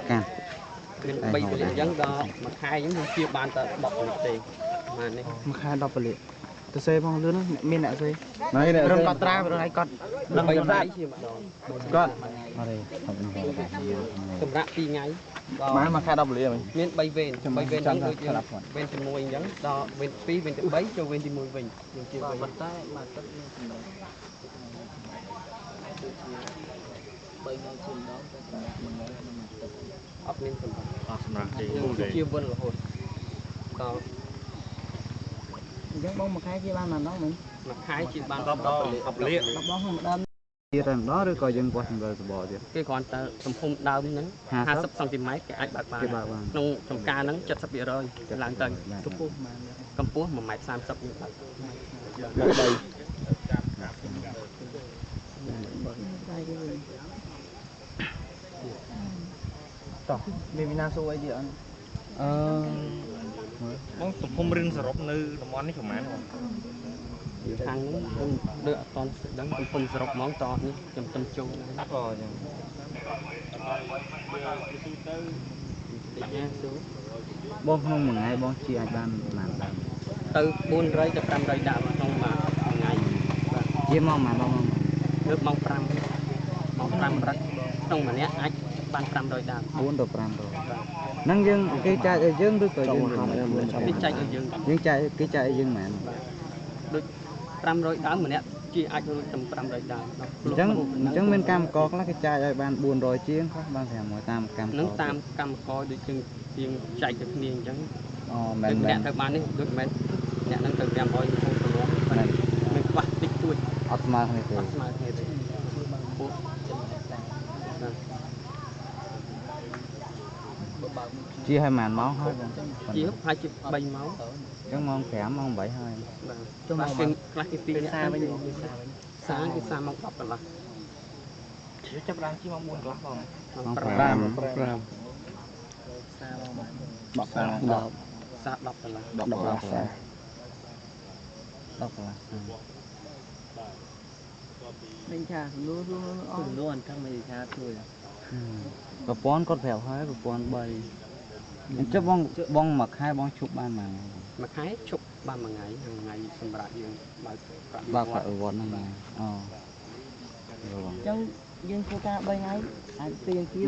can mình bay về dân đó mà khai những chia bàn tờ bọc lịch tiền mà này mà khai đọc lịch từ xe phong lươn miền đại xe nói này rừng con tra rồi hay con đừng bay ra con ở đây tầm rạ pi ngay mà khai đọc lịch miền bay về những đôi chân bên trên môi nhấn đó bên pi bên tự bấy cho bên trên môi mình chia bay ấp lên chia vân là hồn đó giống bông mà khai chia ban là nó mình mà khai chia ban đó học liệt đó không đâm chia rằng đó rồi coi dân qua thành rồi bỏ chứ cái còn tờ tầm hôm đau nắng 50 cm cái ai bạc bàn nông trồng ca nắng 70 bị rồi làm tầng cầm púa mà mạch 30 như vậy mình na xôi gì anh mong tụm hôm riêng sờ rộp nơi tụm món này chồng mán thằng đỡ toàn đắng tụm hôm sờ rộp món to như chấm chấm chung rồi bông không một ngày bông chia ai ban màn đam từ 4 rưỡi tới 5 rưỡi đạm trong mà ngày chia mong mà bông nước mong 5 rưỡi trong mà nét anh ban 5 rưỡi đạm 4 đồ 5 đồ năng dân cái chạy ở dân đôi cởi dân cái chạy ở dương dân chạy cái chạy dân mà đôi 5 rưỡi đạm mà nét chia anh tầm 5 rưỡi đạm chẳng bên cam có là cái chạy ở ban buồn rồi chiên khác ban thèm mỗi tam cam nắng tam cam coi đôi chân tiền chạy được niên chẳng mình nè thời ban đấy được men nè năng từ cam coi không có nó mình bắt tích tuổi Osmar này thì chia hai màn máu thôi chia 2 chiếc bay máu chẳng mong kém mong 7 hơi trong cái pin xa với nhau xa cái xa mong đọc là chỉ chấp đang chỉ mong buồn lắm không mong ram đọc xa đọc là đọc là mình cha luôn luôn thằng mình cha thôi và pon con phèo hơi và pon bay chứ bong mặc hai bong chụp ban mà hái chụp ba mà ngày xem bạc dương ba phải ở vốn này trong dân cô ta bay ngay ai tiền kia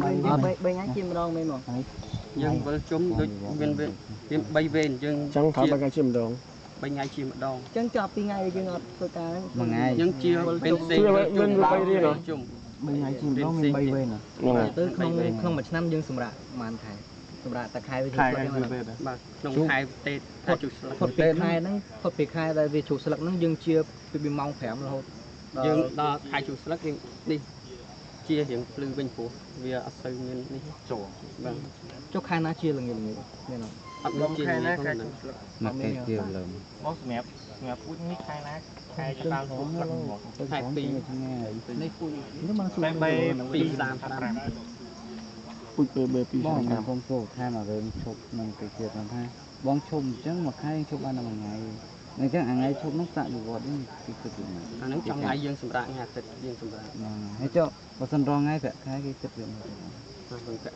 bay ngay chim đòn đây mà dương với chúng viên bay về dương chẳng phải bay ngay chim đòn bay ngay chim đòn chẳng cho pi ngay dương ngọt cô ta mà ngay nhưng chia bên bên bay đi rồi bay ngay chim đòn mình bay về nè tới không một năm dương sầm rạ màn thải sầm rạ ta khai với nông khai tê phật bị khai nó phật bị khai tại vì chủ sạc nó dương chia bị mong phèm rồi dương đó khai chủ sạc đi chia hiện lưu bên phố vì ở sâu nên đi chỗ vâng cho khai nó chia là người nên là ấp lên chia này không là mặc cái chiều lớn món mẹp phút nít khai nát khai cho tao xuống lắc một 2 ปี ในปุยนี่มันสูง 2 ปี3 ปุยเบปี บองมันคงโซ่ท่ามาเลยชกมันไปเกี่ยวกันท่าบองชมจังมาให้ชกอันนั้นไงในจังอันไงชกนกสะอยู่วอดนี่คือคือ อันนั้นtrong ngày dương sầm rạ nhà thịt dương sầm rạให้เจ้าบสันรองไงแบบคล้ายcái chất lượng vâng cả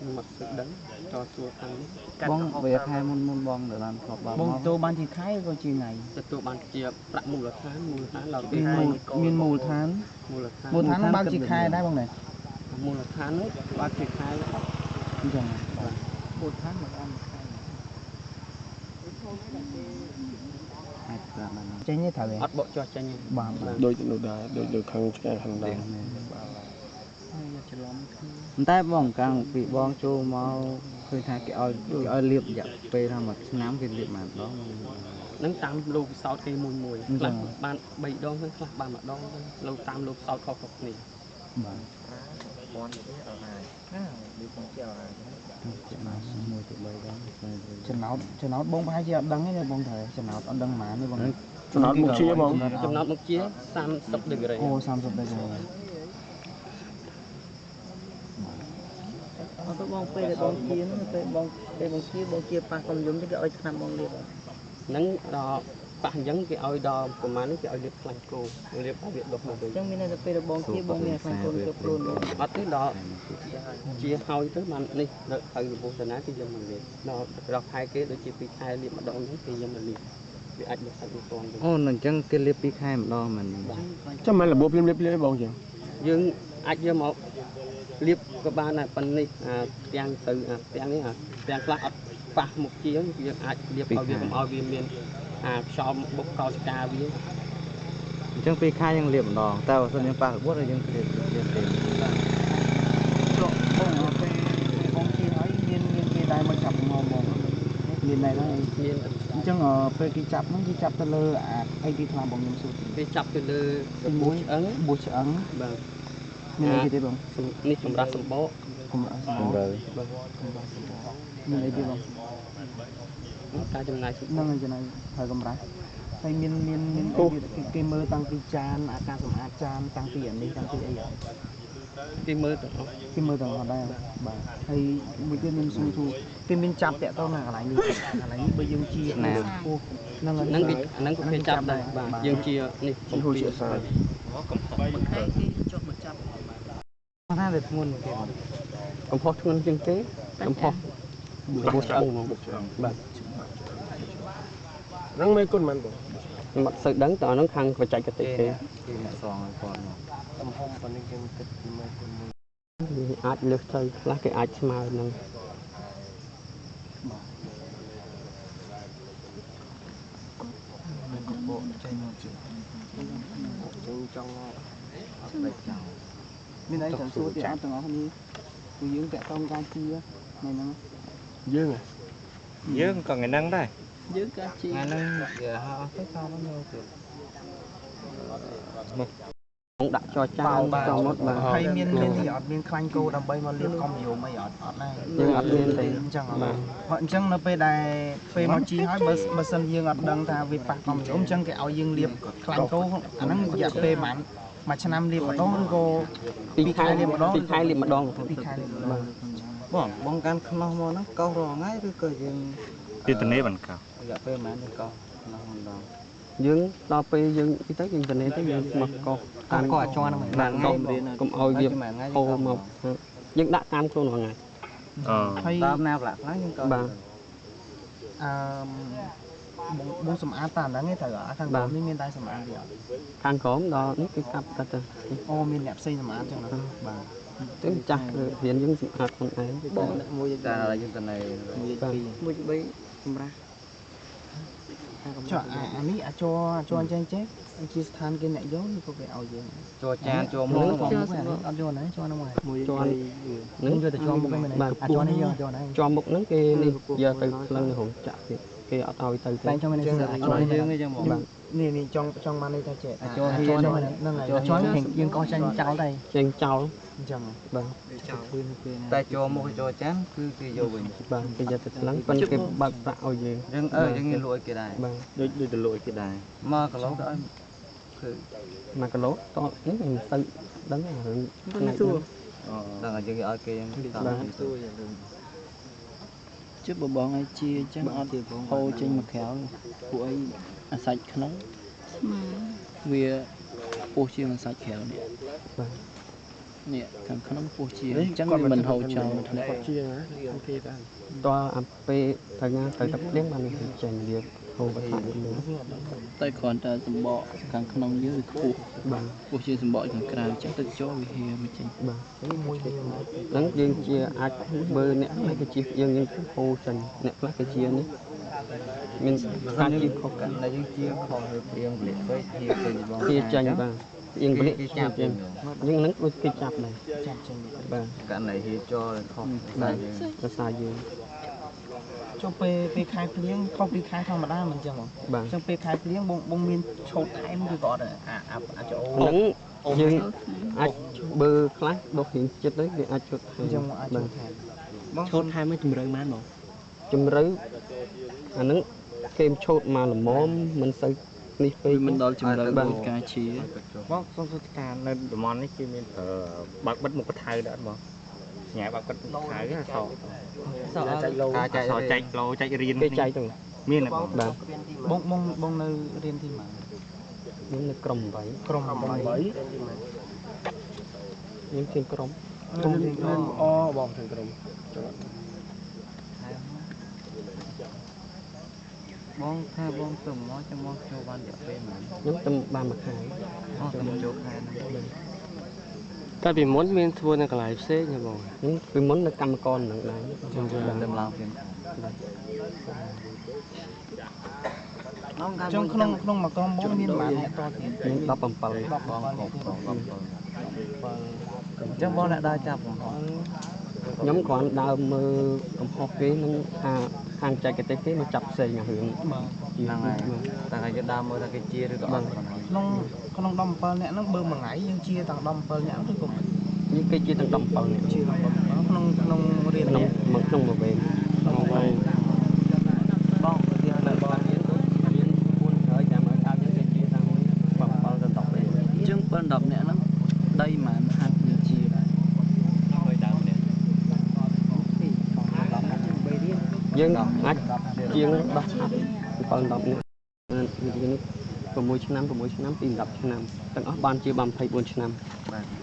nhưng mà sự đắng cho chua tăng bong về hai môn bong để làm khóc bao bong tô ban thì khai còn chi ngày tụi bạn chia lại mù tháng là miền mù tháng ban chỉ khaiได้bong này mù là tháng ấy ban chỉ khai một tháng một ăn chơi như thằng này bắt bộ cho chơi như đôi khăn khăn đàn តែបងកាំងពីបងចូលមកឃើញថាគេឲ្យលាបរយៈពេលថាមួយឆ្នាំគេលាបមួយដង នឹងតាមលោកពិសោធន៍គេមួយខ្លះបាន3 ដងខ្លះបាន1 ដងលោកតាមលោកពិសោធន៍ខុសៗគ្នាបាទបននេះអត់ហើយណាវាបងជាអត់ហើយមួយទៅ3 ដងចំណោតបងប្រហែលជាអត់ដឹងទេបងត្រូវចំណោតអត់ដឹងប៉ុន្មានទេបងចំណោតមុខជាបងចំណោតមុខជា30 ដឺក្រេ អូ30 ដឺក្រេ tôi bong pe bong chia nó pe bong chia pa con giống cho cái ơi năm bong đi nắng đó ប៉ះអញ្ចឹងគេឲ្យដល់ប្រហែលនេះគេឲ្យលាបខ្លាញ់គោលាបឲ្យវាដុះមកវិញ ចឹងមានតែពេលបងជាបងមានខ្លាំងកូនគ្រប់ខ្លួន អត់ទេដល់ជាហើយទៅបាននេះនៅហើយរបួសតាណាគេយកមកលាបដល់ដល់ខែគេដូចជា2ខែលាបម្ដងហ្នឹងគេយកមកលាបវាអាចមកសាច់វាតន់វិញ អូអញ្ចឹងគេលាប2ខែម្ដងមិន ចាំមិនរបួសភ្លាមៗបងចឹង យើងអាចយកមកលាបក៏បានដែរប៉ុន្តែនេះផ្ទាំងទៅផ្ទាំងនេះផ្ទាំងខ្លះអត់ប៉ះមុខជាងយើងអាចលាបឲ្យវាកុំឲ្យវាមានខ្យល់បុកកោសិកាវា អញ្ចឹង2ខែយើងលាបម្ដងតើបើសិនយើងប៉ះរបួសយើងលាបទេ បងពេលបងជាហើយមានគេដែរមកចាប់ងបងមានដែរហ្នឹងមានអញ្ចឹងពេលគេចាប់ហ្នឹងគេចាប់ទៅលើអីគេខ្លះបងខ្ញុំសួរ គេចាប់ទៅលើបួសឆ្អឹង បួសឆ្អឹង បាទ មានអីគេទេបង នេះចម្រាស់សម្បក កម្រើមានអីទេបង ការចំណាយ ហ្នឹងហើយចំណៃហើយកម្រាស់ហើយមានគេមើលតាំងពីចានអាការសម្អាតចានតាំងពីអានេះតាំងពីអី គេមើលទាំងអស់ គេមើលទាំងអស់ដែរបាទហើយមួយទៀតមានស៊ូទូគេមានចាប់តាក់តទៅនឹងកន្លែងនេះបើយើងជាណាហ្នឹងហើយ ហ្នឹងគេចាប់ដែរបាទយើងជានេះចំហុយជាសាយ ថាវាធ្ងន់គេ កំផុសធ្ងន់ជាងគេកំផុសបួសឆ្អឹងបាទ ហ្នឹងមិនគុណមិនបង មិនសូវដឹងតើហ្នឹងខាងបច្ចេកទេសគេ សងឲ្យគាត់មក ទំហំប៉ុណ្្នេះគេគិតមិនគុណមួយ អាចលើសទៅខ្លះគេអាចស្មើនឹង មានអីចាំសួរទៀតអត់ទាំងអស់គ្នាគឺយើងតាក់តងការជាថ្ងៃហ្នឹង យើងក៏ថ្ងៃហ្នឹងដែរ យើងការជា ថ្ងៃហ្នឹងវាហោទៅខំមកទៅ ông đặt cho cha cho mất bà ហើយមានទីអត់មានខ្លាញ់គោដើម្បីមកលាបកំយមអីអត់ដែរ យើងអត់មានទេ អញ្ចឹងអញ្ចឹងនៅពេលដែលពេលមកជីហើយបើសិនយើងអត់ដឹងថាវាប៉ះកំយមអញ្ចឹងគេឲ្យយើងលាបខ្លាញ់គោអាហ្នឹងរយៈពេលប្រហែលមួយឆ្នាំលាបម្ដងឬក៏ 2 ខែលាបម្ដង 2ខែលាបម្ដងបងកាន់ខ្នោះមកហ្នឹងកោសរាល់ថ្ងៃឬក៏យើង ទីតនេបានកោ រយៈពេលប៉ុន្មានកោសខ្នោះម្ដង យើងដល់ពេលយើងទៅយើងទៅនេះទៅយើងមកកោស តាមក៏អាចជន់ហ្នឹង បានកោសកុំឲ្យវាហូរមកយើងដាក់តាមខ្លួនហ្នឹង ហើយ តាមណាផ្លាក់ខ្លាំងយើងកោស បាទ បងសម្អាតតាមហ្នឹងឯងត្រូវខាងបងនេះមានតែសម្អាតទេអត់ ខាងក្រោមដល់នេះគឺកាប់ទៅ អូមានអ្នកផ្សេងសម្អាតចឹងណាបាទ ទៅចាស់រៀនយើងសម្អាតខ្លួនឯង បងមួយតែយើងទៅនៅមួយពីរមួយបីសម្រាប់ ចុះអានេះអាចរអញ្ចឹងចេះជាស្ថានគេអ្នកយកឬក៏គេឲ្យយើង ចូលចានចូលមុខ អត់យកណាចរហ្នឹងមក មួយ ចរ នឹង យកទៅចរមុខហ្នឹងមែនអាចរនេះយកចរហ្នឹង ជាប់មុខហ្នឹងគេនេះយកទៅផ្លឹងនៅរោងចក្រទៀតគេអត់ឲ្យទៅទេ តែចង់មានអាចរយើងឯងចឹងមក នេះចង់បាននេះតែចេះអាចរហ្នឹងហ្នឹងហើយចរយើងកោះចាញ់ចោលដែរ ចេញចោល អញ្ចឹង បាទ តែចូលមុខចូលចានគឺគេយកវិញ បាទគេយកទៅផ្លឹងប៉ុន្តែគេបើកប្រាក់ឲ្យយើង យើងយើងលក់ឲ្យគេដែរ បាទ ដូចទៅលក់ឲ្យគេដែរមកគីឡូទៅឲ្យគឺ 1គីឡូតនេះមិនទៅដឹងរឿងផ្នែក ដល់យើងឲ្យគេយើងតាមទូយើង ជិះបងឲ្យជាអញ្ចឹងអត់ហូរចេញមកក្រៅពួកអីអាសាច់ក្នុងវាពោះជាងអាសាច់ក្រៅនេះ បាទ នេះខាងក្នុងពោះជាអញ្ចឹងវាមិនហូរចោលធ្លាក់ ជាអំពីបានតើអំពីទៅណាទៅតែភ្លៀងបានគេចេញវាហូរបាត់ទៅលើ តែគ្រាន់តែសម្បកខាងក្នុងយើងវាខ្ពស់ បាទ ពោះជាសម្បកខាងក្រៅអញ្ចឹងទៅចូលវាហៀមកចេញ បាទហ្នឹងយើងជាអាចបើអ្នកខ្លះគេជាយើងហូរចេញអ្នកខ្លះគេជានេះមានការជាខុសกัน តែយើងជាខំទៅព្រៀងប្លែកពេកជាពេញបង ជាចេញបាទយើងភ្លេច គេចាប់ យើងហ្នឹងដូចគេចាប់ដែរ ចាប់ចេញ បាទ កាន់តែហៀចូលខុស បាទភាសាយើង ចុះពេលខែភ្លៀងខុសពីខែធម្មតាមិនអញ្ចឹងបង បាទ អញ្ចឹងពេលខែភ្លៀងបងមានឆោតថែមឬក៏អត់អាចចូល ហ្នឹងយើងអាចបើខ្លះដុសរៀងចិត្តទៅគេអាចជត់ថែ អញ្ចឹងអាចចូលថែម ឆូតថែមមិនជំរឿម៉ែនបងជំរឿអាហ្នឹងគេឆូតមកល្មមមិនសូវនេះពេក មិនដល់ជំរឿបានការជា បងសុំសួរថានៅតំបន់នេះគេមានបើកបិទមុខកថៅដែរអត់បងញ៉ាបើកបិទមុខកថៅហ្នឹងសោ សោ ចែកឡូចែកឡូចែករៀន គេចែកទៅ ច មានតែបង បាទ បងនៅរៀនទីម៉ា ខ្ញុំនៅក្រុម8 ក្រុម ខ្ញុំជាក្រុម ក្រុមអបងធ្វើក្រុមបងថាបងទៅមកចាំមកចូលបានរយៈពេលប៉ុន្មាន ខ្ញុំទៅបានមួយខែ អស់ទៅចូលខែហ្នឹង តែពីមុនមានធ្វើនៅកន្លែងផ្សេងហ៎បង ខ្ញុំពីមុននៅកម្មករនឹងដែរ ខ្ញុំទៅឡើងវិញចឹងក្នុងមកក្រុមបងមានប៉ុន្មានអ្នកតទៀត ខ្ញុំ17 បងចឹងបងអ្នកដើរចាប់បង ខ្ញុំគ្រាន់ដើរមើលកំហុសគេនឹងខាងចែកទេសគេមកចាប់ផ្សេងអារឿង ហ្នឹងហើយតែគេដើរមើលថាគេជាឬក៏អត់ក្នុង17អ្នកហ្នឹងបើមួយថ្ងៃយើងជាទាំង17អ្នកឬក៏ នេះគេជាទាំង17នេះ ជាក្នុងរៀន ក្នុងមួយវេនបងទៀតនៅបងរៀន4ហើយចាំឲ្យតាមយើងជាតាម7ទៅ10វេន ចឹង10អ្នកហ្នឹងដីហ្មងហាត់វាជាដែរ យើងអាចជាងដោះឆាប់7 10នេះនេះ6ឆ្នាំពី10ឆ្នាំទាំងអស់បានជា24ឆ្នាំ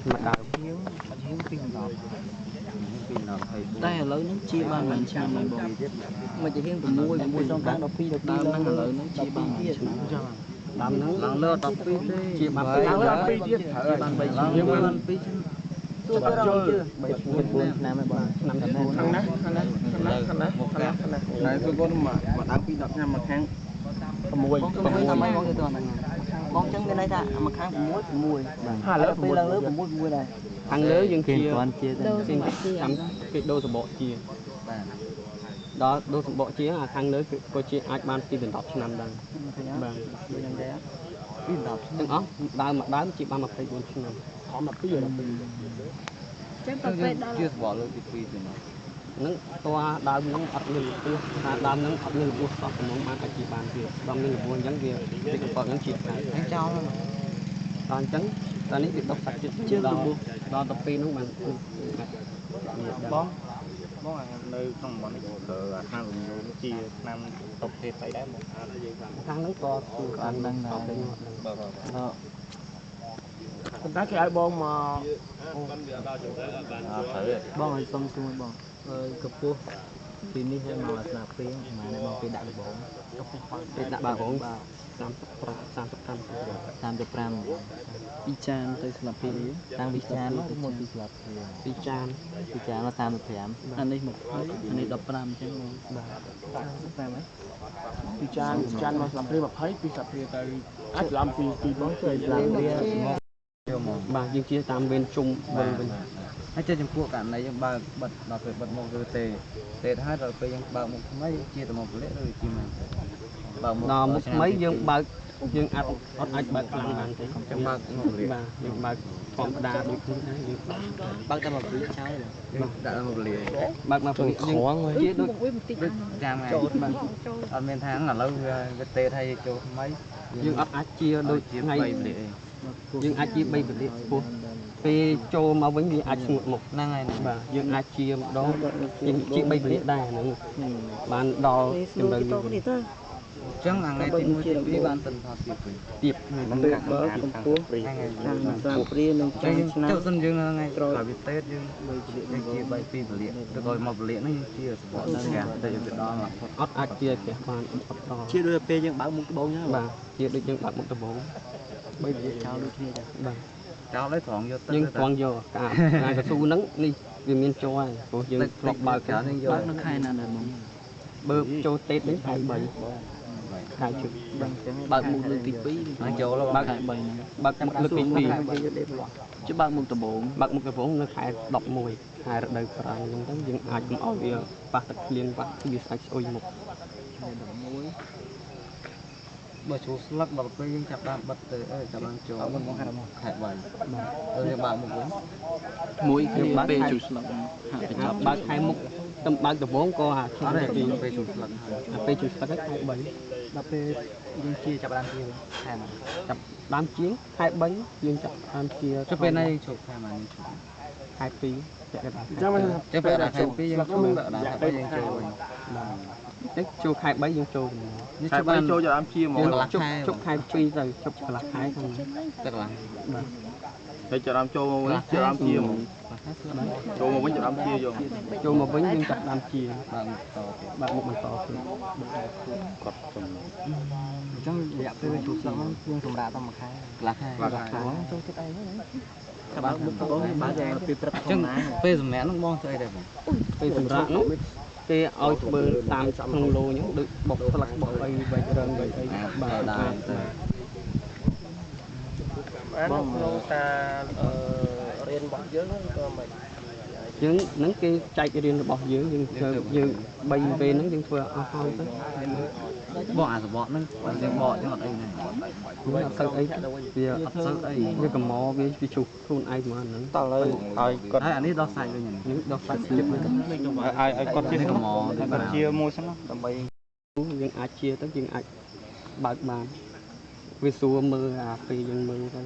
មកដើម យើងពី10តែឥឡូវហ្នឹងជាបានមិនឆ្នាំហើយបងមកជារៀង6ចុងដល់12ដល់ដើមហ្នឹងឥឡូវហ្នឹងជាបាន1ឆ្នាំចឹង ដើមហ្នឹង ឡើងលើ12ទេ ជាបាន ឡើងលើ12ទៀតត្រូវបាន3ឆ្នាំយើងបាន2ឆ្នាំទូទៅជុល4ឆ្នាំហើយបងឆ្នាំទី4ខាងណាហើយគឺគាត់មកដើមពី10ឆ្នាំមកខាង6បងទៅទៅហ្នឹងបងចឹងមានន័យថាមួយខាង6ហើយលើពេលឡើងលើ6ដែរ ខាងលើយើងជា គ្រាន់ជាតែ ចាំគេដូរសម្បកជា បាទ ដល់ដូរសម្បកជាអាខាងលើគឺក៏ជាអាចបានពី10ឆ្នាំដែរបាទ ដូចយ៉ាងដែរពី10ឆ្នាំ ទាំងអស់ដើមជាបាន24ឆ្នាំខំ12 ចឹងទៅពេលដល់ ជាសម្បកលើទី2ទៀត ហ្នឹងតើដើមហ្នឹងអត់មានលពោះថាដើមហ្នឹងអត់មានលពោះសោះកំងបានអាចជាបានទៀតដល់មានលពោះអញ្ចឹងវាទីកំពតហ្នឹងជាខ្សែ ហើយចោល ដល់អញ្ចឹងតើនេះវាដុសសាច់ជិតជាដល់12ហ្នឹងបាន បងនៅក្នុងតំបន់នេះគឺអាខាងរំញោមជាឆ្នាំតុបទេស្អីដែរបង ខាងហ្នឹងក៏គឺ អត់ដឹងដែរ បាទ ប៉ុន្តែគេឲ្យបងមក ត្រូវ បងឲ្យសុំសួរបងកម្ពស់ពីនេះឲ្យមកស្នាព្រៀងម៉ានបងពេលដាក់ដំបង ពេលដាក់បារង35 ពីចានទៅស្លាបព្រាតាំងពីចានមកពីស្លាបព្រា ពីចាន មក35អានេះ20អានេះ15អញ្ចឹងបងបាទ35ហ៎ ពីចានមកស្លាបព្រា20ពីស្លាបព្រាទៅអាចច្រឡំពីបងទៅ ស្លាបព្រាយកមក បាទយើងជាតាមវេនជុំវិញ ហើយចេះចំពោះករណីយើងបើកបិទដល់ពេលបិទមុខឬទេហើយដល់ពេលយើងបើកមុខថ្មីជាទៅមុខពលិឬជាមិនបើកមុខ ដល់មុខថ្មីយើងបើកយើងអាចអត់អាចបើកខ្លាំងបានទេ ចឹងបើកមុខពលិ បាទយើងបើកធម្មតាដូចគ្នាដែរយើង បើកតែមុខពលិចោលដាក់ដល់មុខពលិ បើកមកពីយើងជាដូច ចាំថ្ងៃចូលបាទអត់មានថាឥឡូវវាទេហើយចូលថ្មី យើងអត់អាចជាដូច ជា ថ្ងៃ 3ពលិ យើងអាចជា3ពលិពោះពេលចូលមកវិញវាអាចស្ងួតមុខ ហ្នឹងហើយ បាទយើងអាចជាម្ដងយើងជា3ពលិដែរហ្នឹងបានដល់ចំណុច ចឹងថ្ងៃទី1ទី2បានទៅថតទៀត ទៀត មិនទៅបើកម្ពស់ ថ្ងៃសាព្រានឹងចាំឆ្នាំចូលសិនយើងថ្ងៃក្រោយវាទេយើង3ពលិយើងជា3 2ពលិទៅក៏មកពលិហ្នឹងយើងជាសបកដល់គេទៅយើងទៅដល់ អត់អាចជាផ្ទះបានអត់ដល់ ជាដូចពេលយើងបើកមុខត្បូងចឹង បាទជាដូចយើងបើកមុខដំបង 3ពលិចោលដូចគ្នាចឹង បាទ ចោលហើយត្រង់យកទៅ យើងគ្រាន់យកកាកស៊ូហ្នឹងនេះវាមានចូលហើយព្រោះយើងធ្លាប់បើក ច្រើនយើងយកនៅខែណាដែរបង បើចូលតេតនេះខែ3ខែជិត ដឹងចឹងបើកមុខលើកទី2ហើយចូលបើកខែ3 បើកមុខលើកទី2 ជាបើកមុខដំបូង បើកមុខដំបងនៅខែ11ខែរដូវប្រាំងហ្នឹងទៅយើងអាចកុំឲ្យវាប៉ះទឹកភ្លៀងប៉ះវាស្អាតស្អុយមុខ បើចូលស្លឹកដល់ពេលយើងចាប់បានបិទទៅចាប់បានចូលមកខែ3បាទយើងបើកមុខវិញមួយគឺពេលចូលស្លឹកហាក់បញ្ចប់ បើកខែមុខទៅបើកដំបងក៏អាឆ្លងទៅពី ពេលចូលស្លឹក ពេលជួយស្លឹកខែ3 ដល់ពេលយើងជាចាប់បានជាខែណា ចាប់ដើមជាងខែ3យើងចាប់ដើមជា ទៅពេលណាយើងជប់ខែណាយើងជប់ ខែ2ពាក់កណ្ដាល ចាំមិន ទៅពេលខែ2យើងជប់ដាក់ខែ3យើងចូលវិញ Đấy châu khai bấy dương châu hai bay cho cho em chia một chúc khai truy rồi chúc là khai không tức là để cho em cho em chia một cho một bánh cho em chia vô châu một bánh nhưng chặt làm chia bạn một mình to cọt trong dạ tôi chủ sở dương sầm rạ tao mà khai là khai tôi cái tay các bạn có bán ra chân phê dùm mẹ nó bon chơi đây phê dùm rạ nó cái ao bờ tam trong lô những được bọc lắc bọc ấy vậy rừng vậy ấy bà đài bông lô ta riêng bỏ dưới cơ mình những những cái chạy cái riêng bỏ dưới nhưng bay về những những vừa ao tới bỏ nó bỏ cho ngọt ấy này cũng là sợi ấy vì sợi ấy như cầm mò vì chụp khuôn ai mà nó tao lấy ai còn anh ấy đo xài rồi nhỉ những đo phải chụp với ai còn chia cầm mò còn chia mua xong nó bay những ai chia tới những ai bạc bàn vì xua mưa vì những mưa đấy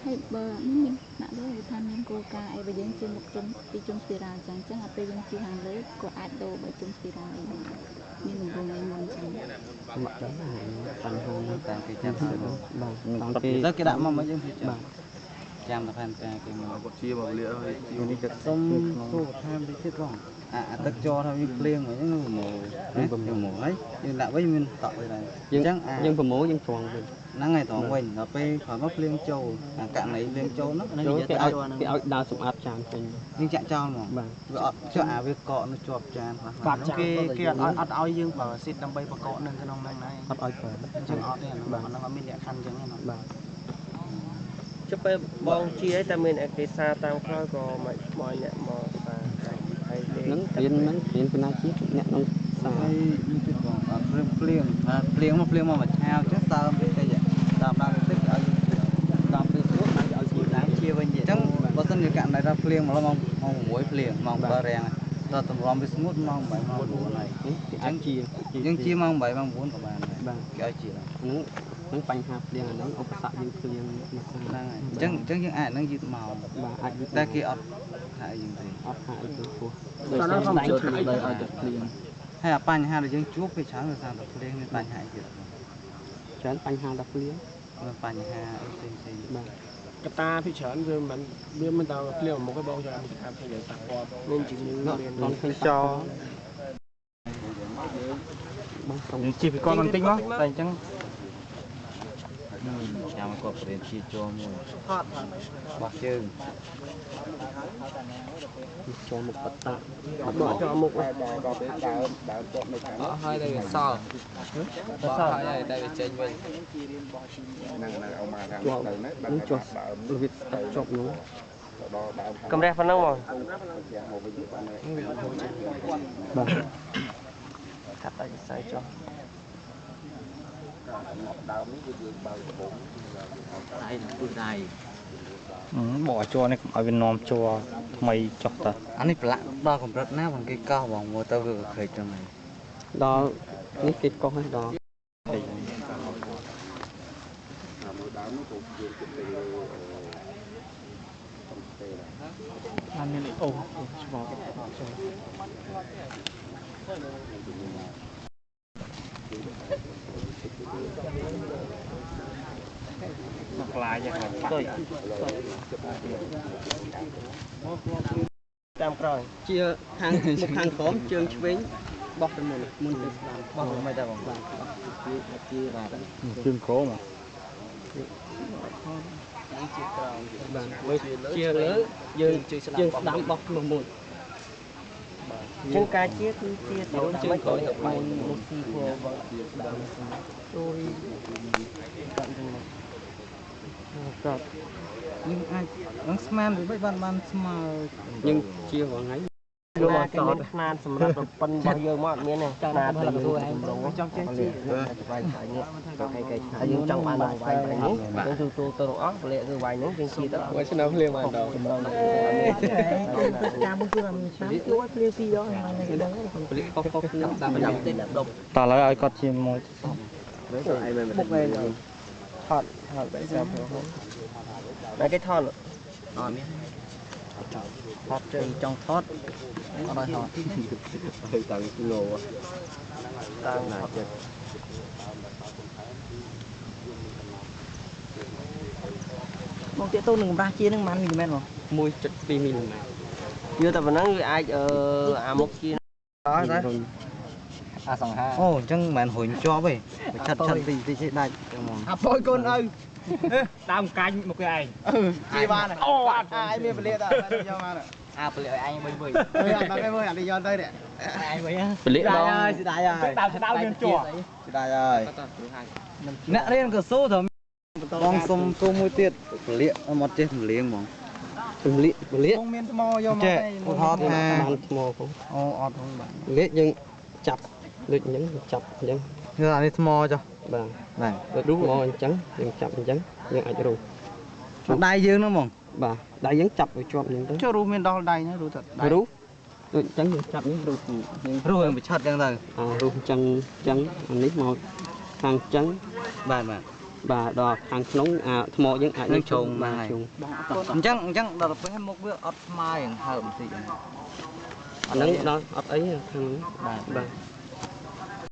hay bờ mình nãy đó thì tham nhân cô ca ai bây giờ chơi một trong đi trong xì ra chẳng chẳng là bây giờ chơi hàng lấy của ai đồ bởi trong xì ra mình mình cùng anh muốn chẳng mặt đó phần hơn tại cái chăm sóc đó cái đạm mà mấy chương trình chăm là fan cái còn chia một lĩa thôi nhiều đi được xong số tham đi chết không tất cho thôi như liền với những mổ ấy nhưng lại với mình tạo vậy này nhưng phần mổ nhưng toàn về nắng ngày toàn quên nó pe khỏi mất liên châu cạn này liên châu nó cái ao đào sụp áp tràn thành nhưng chạm trao mà cho việc cọ nó chọp tràn phạt cái ao dương bảo xịt đâm bay vào cọ nên cái nông năng này ao phải chân ao này nó mới lẹ khăn chẳng nó chụpไปบองชี้ให้ตามินเอกสารตามคล้อยก็ไม่มอยเนี่ยมอตาไอ้เด็ก nắng tiền cái nào chứ nhẹ nông hay như cái còn plieng mà chao chứ sao biết cái gì làm đang tích ở làm từ suốt ở chiều đáng chia bên gì chẳng có sân như cạn này ra plieng mà nó mong muối plieng mong bờ rèn ra tầm rom biết smooth mong bảy mong bốn này chẳng chia mong bảy mong bốn của bạn này cái gì đó nắng bánh hạt liền là nắng ốc sạ như liền chẳng những ai nó dịt màu và ai ra kia ốc hại gì thì ốc hại từ cô sao nó không chịu hại đời ở được liền hay là pan hai là những chuốc cái sáng rồi sang được liền nên pan hại gì chán bánh hạt đặc liền pan hai trên cái ta thì chán rồi mình tao liều một cái bông cho mình làm cái tạc qua nên chỉ con phải cho chỉ phải con bằng tinh đó tại chẳng chào một cột để chia cho mua bạc chưng cho một bát tạ bỏ cho một hai đây sao bỏ hai đây trên bên cho việc chọc nó cầm ra phần năng rồi cắt tay sai cho bỏ cho này ở bên nôm cho mày chọc ta anh ấy lạ đo còn rất nát bằng cái cao bằng mua tao vừa khởi trong này đó những cái con hay đó ăn nên ôm mặc lại vậy tôi tam rồi chia hàng một hàng khóm trường chvénh bọc được một bọc mấy ta bằng chia vào chương cố mà chia lớn dương đám bọc một chân cá chiết chia tổ chân tội một xì phô tôi nhưng ai nó smart rồi với ban smart nhưng chia vào ngay nhưng mà cái nan sầm rập phân bao nhiêu mà miếng này là làm thôi anh trong cái chi vài cái nhé cái nhưng trong ban đầu vài cái nhé trong tôi óc lệ rồi vài những cái chi đó quay xem nào liền ban đầu ta lấy ai có chim mồi một ngày thọt vậy sao mấy cái thon ថតចេញចង់ថតអត់ឲ្យថត hơi tăng kilo tăng là chết បងតាទៅនឹងកម្រាស់ជានឹងមិនមែនបង 1.2 មីលីម៉ែត្រ như ta vẫn nói người ai à một kia ដល់ដែរ à sòng ha អូអញ្ចឹងមិនមែនរុញជាប់ទេឆាត់ឆាត់ទីជិះដាច់ចឹងហ្មង អាប៉យកូនឪដើមកាញ់មកគេឯងជាបានអូអត់អាយមានពលាតដល់យកមកអាពលាឲ្យអញវិញវិញអត់ដល់គេមើលអានេះយកទៅនេះអញវិញ ពលិដង ស្ដាយហើយស្ដាយមានជាប់ស្ដាយហើយ អ្នករៀនក៏សូទៅបងសុំទូមួយទៀតពលាមកចេះពលាងហ្មង ពលិ បងមានថ្មយកមក ចេះ ទេ ឧទាហរណ៍ថា បានថ្មផង អូអត់ហ្នឹងបាទ ពលិយើងចាប់ដូចអញ្ចឹងចាប់អញ្ចឹង គឺអានេះថ្មចុះ បាទ បាទ ដូចរូបមកអញ្ចឹងយើងចាប់អញ្ចឹងយើងអាចរូប ដៃយើងហ្នឹងហ្មង បាទដៃយើងចាប់ឲ្យជាប់អញ្ចឹងទៅ ចុះរូមានដល់ដៃណារូទៅដៃ រូបដូចអញ្ចឹងយើងចាប់នេះរូបយើង រស់យើងប្រឆាត់ចឹងទៅ រូបអញ្ចឹងអានេះមកខាងអញ្ចឹង បាទបាទ បាទដល់ខាងក្នុងថ្មយើងអាច នឹងជ្រុងបាទ ជ្រុង អញ្ចឹងដល់ទៅពេលមុខវាអត់ស្មើយ៉ាងហើមបន្តិចហ្នឹង អាហ្នឹងដល់អត់អីខាងហ្នឹង បាទ បាទ